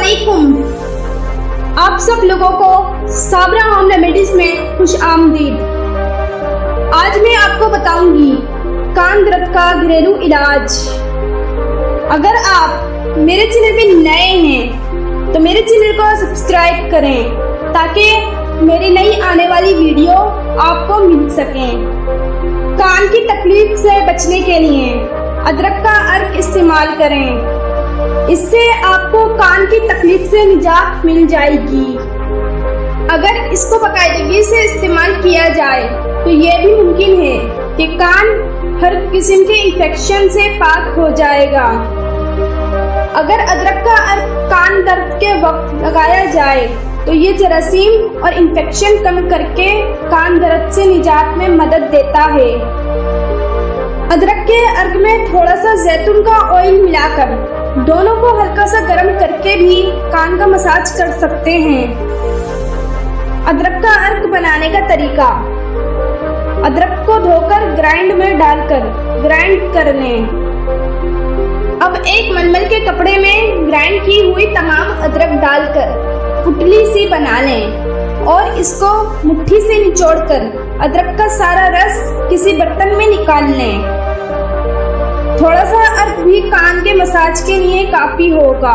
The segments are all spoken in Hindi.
वालेकुम। आप सब लोगों को साबरा होम रेमेडीज में खुश आमदीद। आज मैं आपको बताऊंगी कान दर्द का घरेलू इलाज। अगर आप मेरे चैनल पे नए हैं तो मेरे चैनल को सब्सक्राइब करें ताकि मेरी नई आने वाली वीडियो आपको मिल सके। कान की तकलीफ से बचने के लिए अदरक का अर्क इस्तेमाल करें। इससे आपको कान की तकलीफ से निजात मिल जाएगी। अगर इसको बाकायदगी से इस्तेमाल किया जाए तो ये भी मुमकिन है कि कान हर किस्म के इन्फेक्शन से पाक हो जाएगा। अगर अदरक का अर्क कान दर्द के वक्त लगाया जाए तो ये जरासीम और इन्फेक्शन कम करके कान दर्द से निजात में मदद देता है। अदरक के अर्क में थोड़ा सा जैतून का ऑयल मिलाकर दोनों को हल्का सा गर्म करके भी कान का मसाज कर सकते हैं। अदरक का अर्क बनाने का तरीका: अदरक को धोकर ग्राइंड में डालकर ग्राइंड कर लें। अब एक मलमल के कपड़े में ग्राइंड की हुई तमाम अदरक डालकर पुतली सी बना लें और इसको मुट्ठी से निचोड़कर अदरक का सारा रस किसी बर्तन में निकाल लें। थोड़ा सा अर्क भी कान के मसाज के लिए काफी होगा।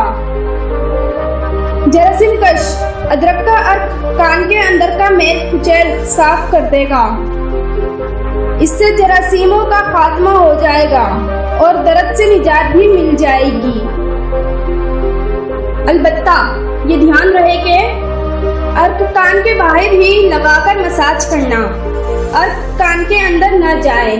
जरासीम कश: अदरक का अर्क कान के अंदर का मैल कुचैल साफ कर देगा। इससे जरासीमों का खात्मा हो जाएगा और दर्द से निजात भी मिल जाएगी। अलबत्ता ये ध्यान रहे कि अर्क कान के बाहर ही लगाकर मसाज करना, अर्क कान के अंदर न जाए।